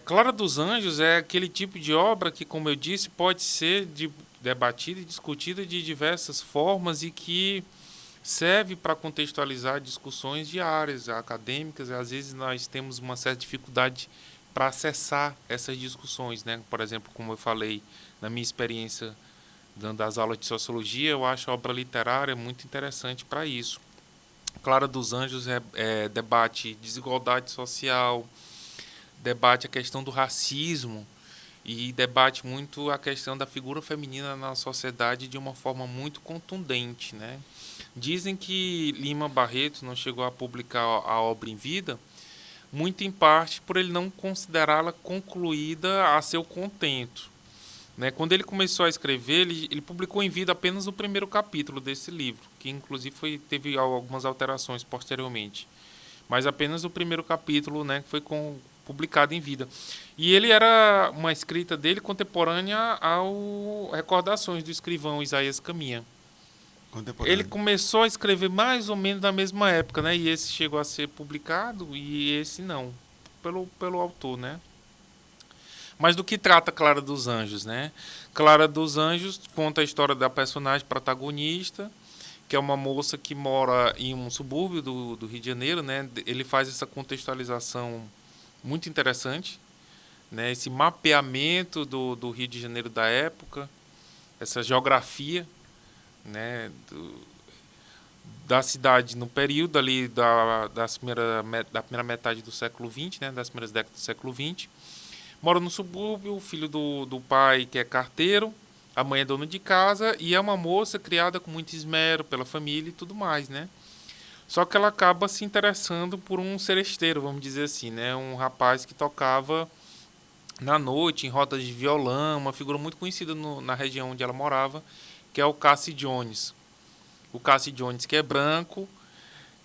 Clara dos Anjos é aquele tipo de obra que, como eu disse, pode ser debatida e discutida de diversas formas e que serve para contextualizar discussões diárias, acadêmicas. E às vezes nós temos uma certa dificuldade para acessar essas discussões, né? Por exemplo, como eu falei, na minha experiência dando as aulas de sociologia, eu acho a obra literária muito interessante para isso. Clara dos Anjos debate desigualdade social, debate a questão do racismo e debate muito a questão da figura feminina na sociedade de uma forma muito contundente, né? Dizem que Lima Barreto não chegou a publicar a obra em vida, muito em parte por ele não considerá-la concluída a seu contento, né? Quando ele começou a escrever, ele publicou em vida apenas o primeiro capítulo desse livro, que inclusive teve algumas alterações posteriormente. Mas apenas o primeiro capítulo, né, foi publicado em vida. E ele era uma escrita dele contemporânea ao Recordações do escrivão Isaías Caminha. Ele começou a escrever mais ou menos na mesma época, né? E esse chegou a ser publicado e esse não, pelo autor, né? Mas do que trata Clara dos Anjos, né? Clara dos Anjos conta a história da personagem protagonista, que é uma moça que mora em um subúrbio do Rio de Janeiro, né? Ele faz essa contextualização muito interessante, né? Esse mapeamento do Rio de Janeiro da época, essa geografia, né? Da cidade no período ali da primeira metade do século XX, né? Das primeiras décadas do século XX. Mora no subúrbio, filho do pai que é carteiro, A mãe é dona de casa e é uma moça criada com muito esmero pela família e tudo mais, né? Só que ela acaba se interessando por um seresteiro, vamos dizer assim, né? Um rapaz que tocava na noite, em rodas de violão, uma figura muito conhecida na região onde ela morava, que é o Cassie Jones. O Cassie Jones, que é branco,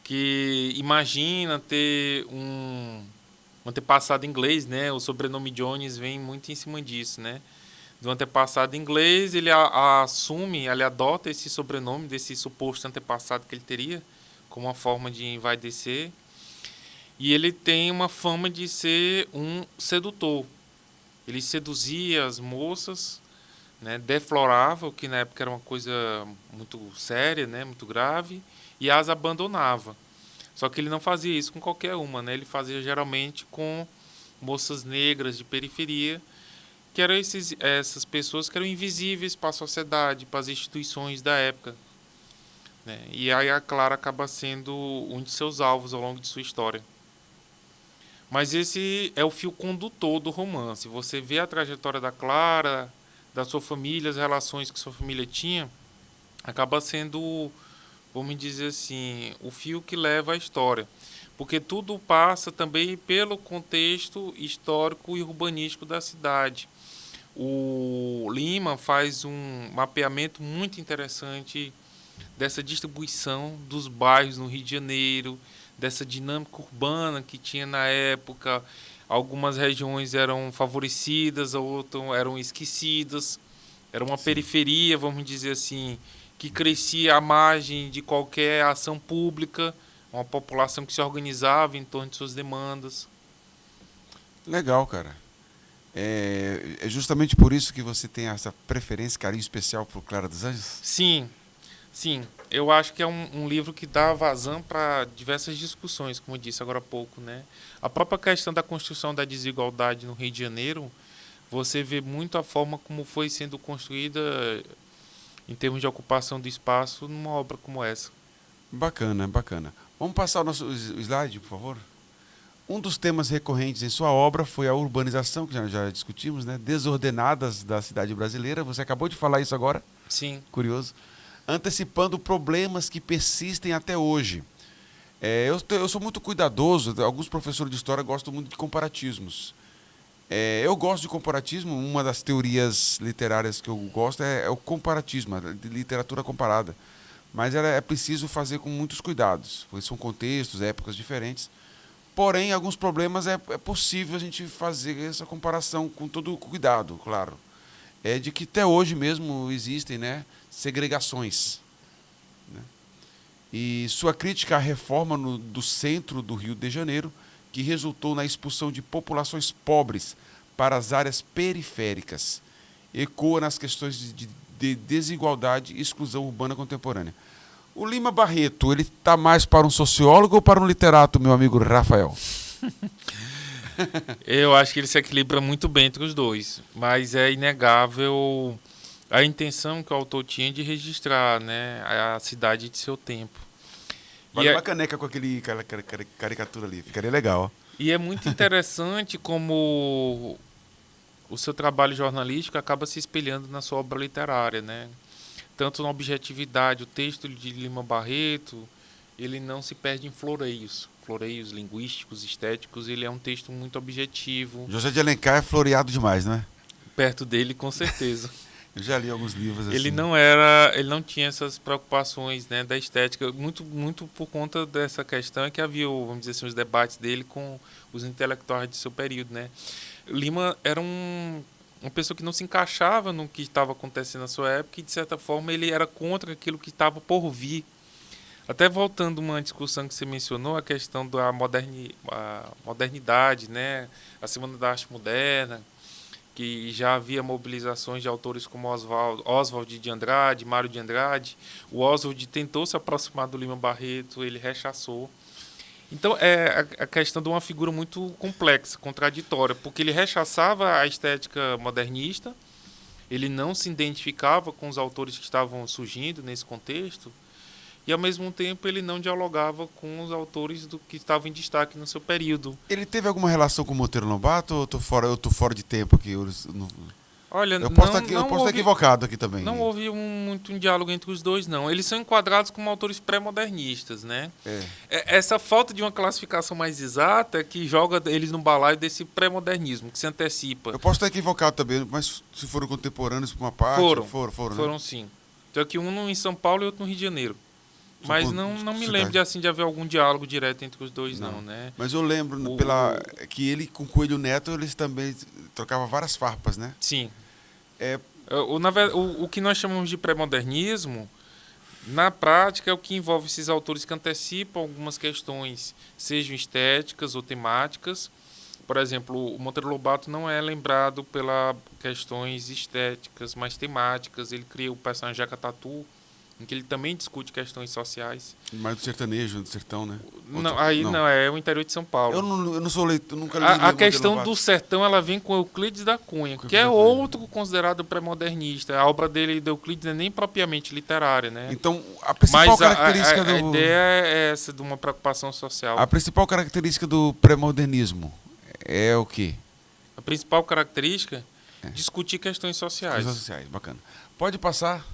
que imagina ter um antepassado inglês, né? O sobrenome Jones vem muito em cima disso, né? Do antepassado inglês, ele assume, ele adota esse sobrenome desse suposto antepassado que ele teria, como uma forma de envaidecer. E ele tem uma fama de ser um sedutor. Ele seduzia as moças, né, deflorava, o que na época era uma coisa muito séria, né, muito grave, e as abandonava. Só que ele não fazia isso com qualquer uma, né? Ele fazia geralmente com moças negras de periferia, que eram essas pessoas que eram invisíveis para a sociedade, para as instituições da época, né? E aí a Clara acaba sendo um de seus alvos ao longo de sua história. Mas esse é o fio condutor do romance. Você vê a trajetória da Clara, da sua família, as relações que sua família tinha, acaba sendo, vamos dizer assim, o fio que leva a história. Porque tudo passa também pelo contexto histórico e urbanístico da cidade. O Lima faz um mapeamento muito interessante dessa distribuição dos bairros no Rio de Janeiro, dessa dinâmica urbana que tinha na época. Algumas regiões eram favorecidas, outras eram esquecidas. Era uma Sim. periferia, vamos dizer assim, que crescia à margem de qualquer ação pública, uma população que se organizava em torno de suas demandas. Legal, cara. É justamente por isso que você tem essa preferência, carinho especial por Clara dos Anjos? Sim, sim. Eu acho que é um livro que dá vazão para diversas discussões, como eu disse agora há pouco, né? A própria questão da construção da desigualdade no Rio de Janeiro, você vê muito a forma como foi sendo construída em termos de ocupação do espaço numa obra como essa. Bacana, bacana. Vamos passar o nosso slide, por favor? Um dos temas recorrentes em sua obra foi a urbanização, que já discutimos, né? Desordenadas da cidade brasileira. Você acabou de falar isso agora, Sim, curioso. Antecipando problemas que persistem até hoje. Eu sou muito cuidadoso, alguns professores de história gostam muito de comparatismos. Eu gosto de comparatismo, uma das teorias literárias que eu gosto é o comparatismo, a de literatura comparada. Mas é preciso fazer com muitos cuidados, pois são contextos, épocas diferentes. Porém, alguns problemas é possível a gente fazer essa comparação com todo cuidado, claro. É de que até hoje mesmo existem, né, segregações. Né? E sua crítica à reforma do centro do Rio de Janeiro, que resultou na expulsão de populações pobres para as áreas periféricas, ecoa nas questões de desigualdade e exclusão urbana contemporânea. O Lima Barreto, ele está mais para um sociólogo ou para um literato, meu amigo Rafael? eu acho que ele se equilibra muito bem entre os dois, mas é inegável a intenção que o autor tinha de registrar, né, a cidade de seu tempo. E Vale é, uma caneca com aquele caricatura ali, ficaria legal. Ó. e é muito interessante como o seu trabalho jornalístico acaba se espelhando na sua obra literária, né? Tanto na objetividade, o texto de Lima Barreto, ele não se perde em floreios linguísticos, estéticos, ele é um texto muito objetivo, José de Alencar é floreado demais, não é? perto dele com certeza. Eu já li alguns livros Ele assim. ele não tinha essas preocupações, né, da estética, muito por conta dessa questão é que havia, vamos dizer assim, os debates dele com os intelectuais de seu período, né? Lima era uma pessoa que não se encaixava no que estava acontecendo na sua época e, de certa forma, ele era contra aquilo que estava por vir. Até voltando uma discussão que você mencionou, a questão da a modernidade, né? A Semana da Arte Moderna, que já havia mobilizações de autores como Oswald de Andrade, Mário de Andrade. O Oswald tentou se aproximar do Lima Barreto, ele rechaçou. Então, é a questão de uma figura muito complexa, contraditória, porque ele rechaçava a estética modernista, ele não se identificava com os autores que estavam surgindo nesse contexto, e, ao mesmo tempo, ele não dialogava com os autores do que estavam em destaque no seu período. Ele teve alguma relação com o Monteiro Lobato ou eu tô fora de tempo aqui? Olha, Eu posso não, estar, não houve, equivocado aqui também. não houve muito um diálogo entre os dois, não. Eles são enquadrados como autores pré-modernistas, né? É. Essa falta de uma classificação mais exata é que joga eles no balaio desse pré-modernismo, que se antecipa. Eu posso estar equivocado também, mas se foram contemporâneos por uma parte, foram, né? Foram sim. Então aqui um em São Paulo e outro no Rio de Janeiro. Mas não me lembro de haver algum diálogo direto entre os dois, não, né? Mas eu lembro que ele com o Coelho Neto, eles também trocavam várias farpas, né? Sim. É, O que nós chamamos de pré-modernismo, na prática, é o que envolve esses autores que antecipam algumas questões, sejam estéticas ou temáticas. Por exemplo, o Monteiro Lobato não é lembrado pelas questões estéticas, mas temáticas. Ele cria o personagem Jaca Tatu, em que ele também discute questões sociais. mais do sertanejo, do sertão, né? Não, é o interior de São Paulo. Eu não sou leitor, nunca li. A questão do sertão, ela vem com Euclides da Cunha, que é outro considerado pré-modernista. A obra dele, de Euclides, não é nem propriamente literária, né? Então, a principal característica a ideia é essa, de uma preocupação social. A principal característica do pré-modernismo é o quê? A principal característica é discutir questões sociais. Questões sociais, bacana. Pode passar?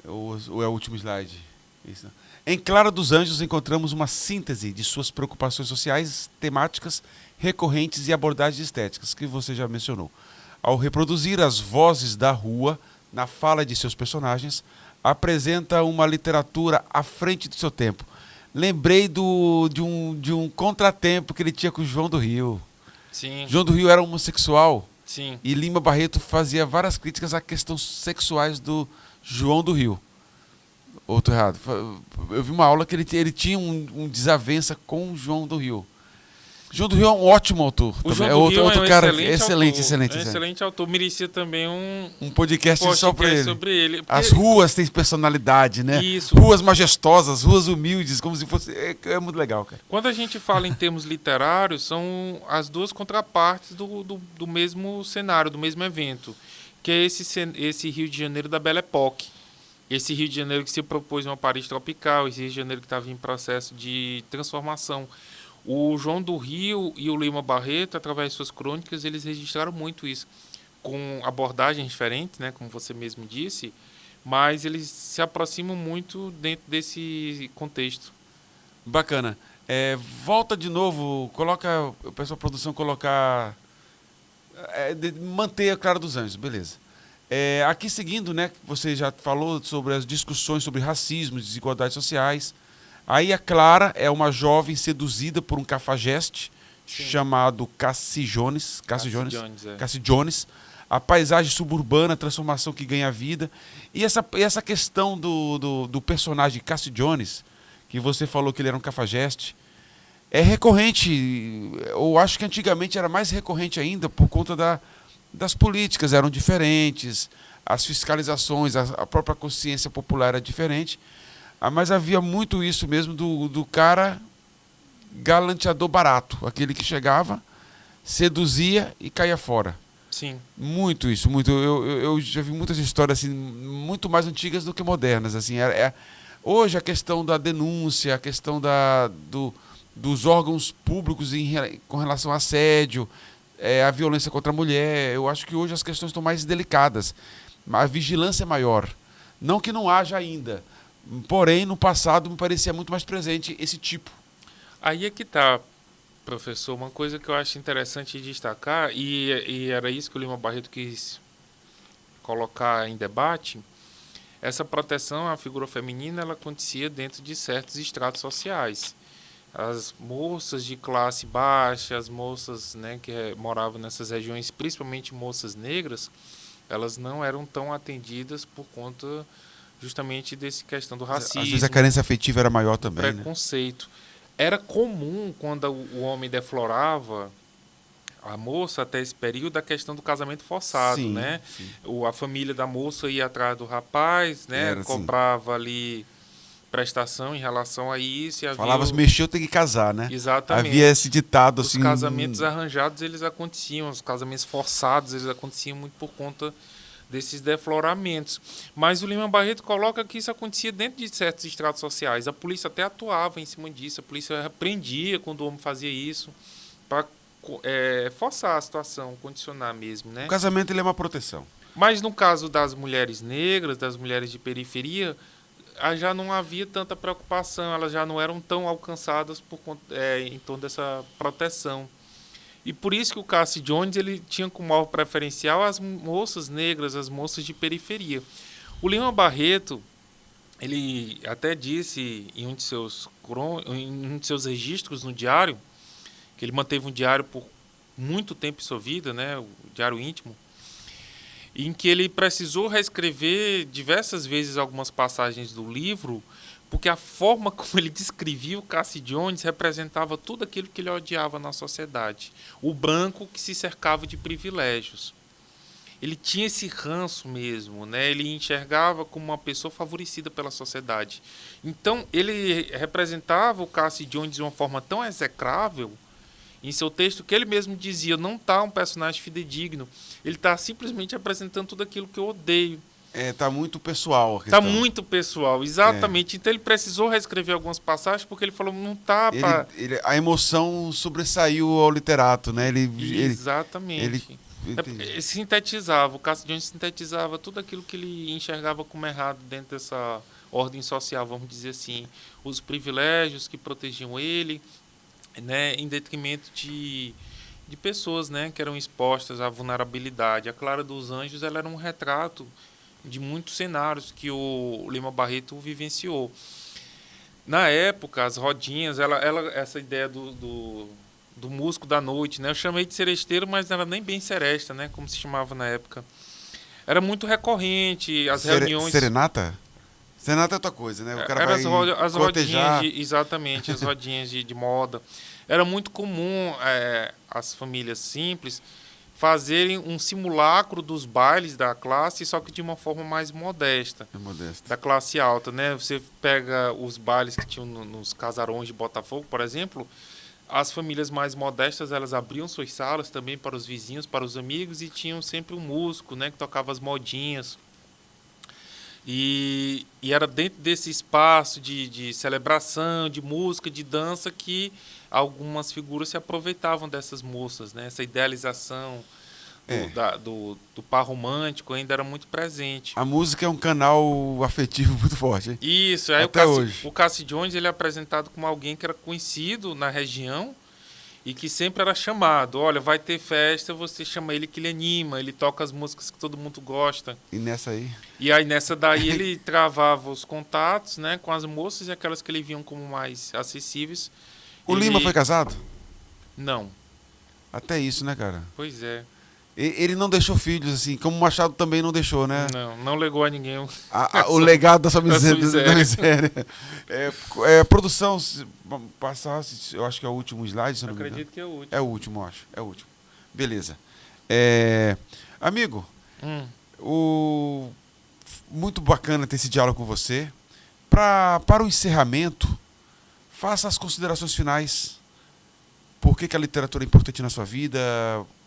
Ou é o último slide? Isso, não. Em Clara dos Anjos encontramos uma síntese de suas preocupações sociais, temáticas, recorrentes e abordagens estéticas, que você já mencionou. Ao reproduzir as vozes da rua na fala de seus personagens, apresenta uma literatura à frente do seu tempo. Lembrei de um contratempo que ele tinha com o João do Rio. Sim. João do Rio era homossexual. Sim. E Lima Barreto fazia várias críticas a questões sexuais do João do Rio. Outro errado. Eu vi uma aula que ele tinha um desavença com o João do Rio. João do Rio é um ótimo autor. O João do Rio é um cara excelente autor. Merecia também um podcast só para ele. Sobre ele. As ruas têm personalidade, né? Isso. Ruas majestosas, ruas humildes, como se fosse... É muito legal, cara. Quando a gente fala em termos literários, são as duas contrapartes do mesmo cenário, do mesmo evento, que é esse Rio de Janeiro da Belle Époque. Esse Rio de Janeiro que se propôs uma Paris tropical, esse Rio de Janeiro que estava em processo de transformação. O João do Rio e o Lima Barreto, através de suas crônicas, eles registraram muito isso, com abordagens diferentes, né, como você mesmo disse, mas eles se aproximam muito dentro desse contexto. Bacana. Volta de novo, eu peço à produção colocar... manter a Clara dos Anjos, beleza. Aqui seguindo, né, você já falou sobre as discussões sobre racismo, desigualdades sociais. Aí a Clara é uma jovem seduzida por um cafajeste chamado Cassie Jones. A paisagem suburbana, a transformação que ganha vida. E essa questão do personagem Cassie Jones, que você falou que ele era um cafajeste, é recorrente. Eu acho que antigamente era mais recorrente ainda por conta das políticas, eram diferentes, as fiscalizações, a própria consciência popular era diferente. Mas havia muito isso mesmo do cara galanteador barato, aquele que chegava, seduzia e caía fora. Sim. Muito isso, muito. Eu já vi muitas histórias assim, muito mais antigas do que modernas. Assim, hoje a questão da denúncia, a questão dos órgãos públicos com relação ao assédio, a violência contra a mulher, eu acho que hoje as questões estão mais delicadas. A vigilância é maior. Não que não haja ainda. Porém, no passado me parecia muito mais presente esse tipo. Aí é que está, professor, uma coisa que eu acho interessante destacar, e era isso que o Lima Barreto quis colocar em debate, essa proteção à figura feminina ela acontecia dentro de certos estratos sociais. As moças de classe baixa, as moças, né, que moravam nessas regiões, principalmente moças negras, elas não eram tão atendidas por conta justamente dessa questão do racismo. Às vezes a carência afetiva era maior também, preconceito. Né? Era comum, quando o homem deflorava a moça até esse período, a questão do casamento forçado. Sim, né? Sim. A família da moça ia atrás do rapaz, né? Cobrava ali prestação em relação a isso. Falava-se, mexeu, tem que casar, né? Exatamente. Havia esse ditado assim... Os casamentos arranjados, eles aconteciam. Os casamentos forçados, eles aconteciam muito por conta desses defloramentos. Mas o Lima Barreto coloca que isso acontecia dentro de certos estratos sociais. A polícia até atuava em cima disso. A polícia prendia quando o homem fazia isso, para forçar a situação, condicionar mesmo, né? O casamento ele é uma proteção. Mas no caso das mulheres negras, das mulheres de periferia, já não havia tanta preocupação, elas já não eram tão alcançadas em torno dessa proteção. E por isso que o Cassie Jones ele tinha como alvo preferencial as moças negras, as moças de periferia. O Lima Barreto, ele até disse em um de seus registros no diário, que ele manteve um diário por muito tempo em sua vida, né, o diário íntimo, em que ele precisou reescrever diversas vezes algumas passagens do livro, porque a forma como ele descrevia o Cassie Jones representava tudo aquilo que ele odiava na sociedade. O branco que se cercava de privilégios. Ele tinha esse ranço mesmo, né? Ele enxergava como uma pessoa favorecida pela sociedade. Então, ele representava o Cassie Jones de uma forma tão execrável, em seu texto, que ele mesmo dizia, não está um personagem fidedigno, ele está simplesmente apresentando tudo aquilo que eu odeio. Tá muito pessoal a Está questão. muito pessoal, exatamente. Então ele precisou reescrever algumas passagens, porque ele falou, não está para... A emoção sobressaiu ao literato, né? Exatamente. Sintetizava, o Cassie Jones sintetizava tudo aquilo que ele enxergava como errado dentro dessa ordem social, vamos dizer assim. Os privilégios que protegiam ele, né, em detrimento de pessoas, né, que eram expostas à vulnerabilidade. A Clara dos Anjos ela era um retrato de muitos cenários que o Lima Barreto vivenciou. Na época, as rodinhas, essa ideia do músico da noite, né, eu chamei de seresteiro, mas não era nem bem seresta, né, como se chamava na época. Era muito recorrente, as reuniões... Serenata? Serenata é outra coisa, né? O cara Era vai as cortejar... rodinhas, exatamente, as rodinhas de moda. Era muito comum as famílias simples fazerem um simulacro dos bailes da classe, só que de uma forma mais modesta. Da classe alta, né? Você pega os bailes que tinham nos casarões de Botafogo, por exemplo, as famílias mais modestas, elas abriam suas salas também para os vizinhos, para os amigos, e tinham sempre um músico, né, que tocava as modinhas. E era dentro desse espaço de celebração, de música, de dança, que algumas figuras se aproveitavam dessas moças, né? Essa idealização do par romântico ainda era muito presente. A música é um canal afetivo muito forte, hein? Isso, aí até hoje. O Cassie Jones ele é apresentado como alguém que era conhecido na região e que sempre era chamado. Olha, vai ter festa, você chama ele que ele anima, ele toca as músicas que todo mundo gosta. E nessa aí? E aí nessa daí ele travava os contatos, né, com as moças e aquelas que ele viam como mais acessíveis. O Lima foi casado? Não. Até isso, né, cara? Pois é. Ele não deixou filhos, assim, como o Machado também não deixou, né? Não legou a ninguém o legado da sua miséria. Produção, passasse, eu acho que é o último slide, se eu não me engano. Acredito que é o último. É o último, acho. É o último. Beleza. Amigo, muito bacana ter esse diálogo com você. Para o encerramento, faça as considerações finais. Por que a literatura é importante na sua vida?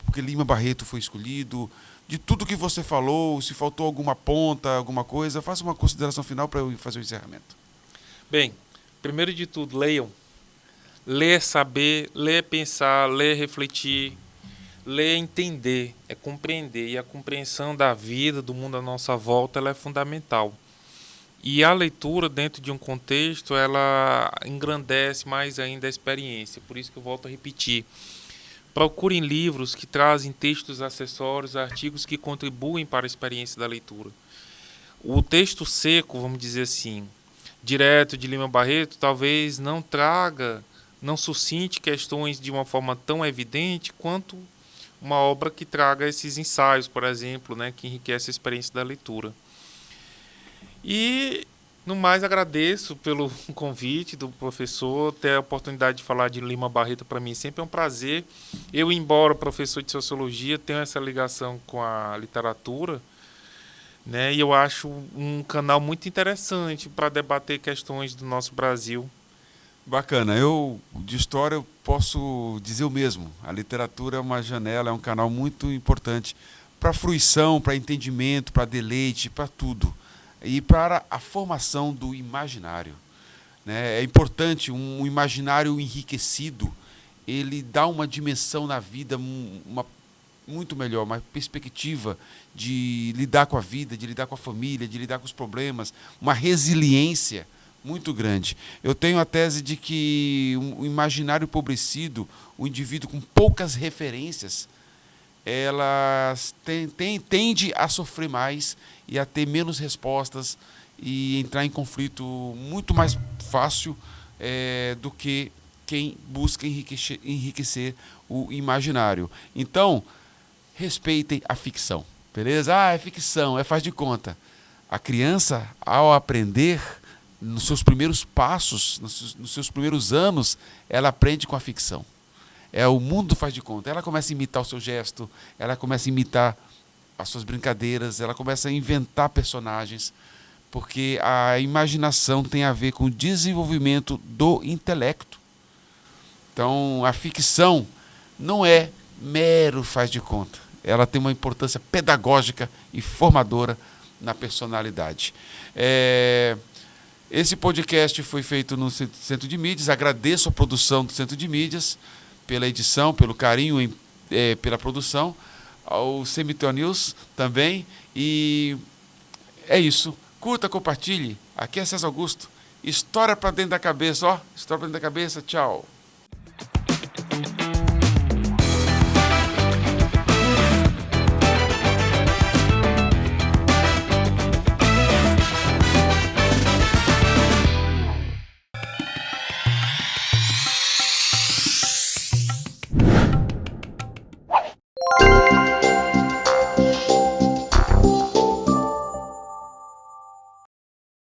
Porque Lima Barreto foi escolhido, de tudo que você falou, se faltou alguma ponta, alguma coisa, faça uma consideração final para eu fazer o encerramento. Bem, primeiro de tudo, leiam. Ler é saber, ler é pensar, ler é refletir, ler é entender, é compreender. E a compreensão da vida, do mundo à nossa volta, ela é fundamental. E a leitura, dentro de um contexto, ela engrandece mais ainda a experiência. Por isso que eu volto a repetir. Procurem livros que trazem textos acessórios, artigos que contribuem para a experiência da leitura. O texto seco, vamos dizer assim, direto de Lima Barreto, talvez não suscite questões de uma forma tão evidente quanto uma obra que traga esses ensaios, por exemplo, né, que enriquece a experiência da leitura. E, no mais, agradeço pelo convite do professor. Ter a oportunidade de falar de Lima Barreto, para mim, sempre é um prazer. Eu, embora professor de Sociologia, tenho essa ligação com a literatura, né? E eu acho um canal muito interessante para debater questões do nosso Brasil. Bacana. Eu, de história, eu posso dizer o mesmo. A literatura é uma janela, é um canal muito importante para fruição, para entendimento, para deleite, para tudo. E para a formação do imaginário, né? É importante um imaginário enriquecido ele dá uma dimensão na vida muito melhor, uma perspectiva de lidar com a vida, de lidar com a família, de lidar com os problemas, uma resiliência muito grande. Eu tenho a tese de que o imaginário empobrecido, o indivíduo com poucas referências, ela tende a sofrer mais e a ter menos respostas e entrar em conflito muito mais fácil do que quem busca enriquecer o imaginário. Então, respeitem a ficção, beleza? É ficção, faz de conta. A criança, ao aprender, nos seus primeiros passos, nos seus primeiros anos, ela aprende com a ficção. O mundo faz de conta. Ela começa a imitar o seu gesto, ela começa a imitar as suas brincadeiras, ela começa a inventar personagens, porque a imaginação tem a ver com o desenvolvimento do intelecto. Então, a ficção não é mero faz de conta. Ela tem uma importância pedagógica e formadora na personalidade. Esse podcast foi feito no Centro de Mídias. Agradeço a produção do Centro de Mídias pela edição, pelo carinho, pela produção, ao Cemitério News também. E é isso. Curta, compartilhe. Aqui é César Augusto. História para dentro da cabeça, ó. História para dentro da cabeça. Tchau.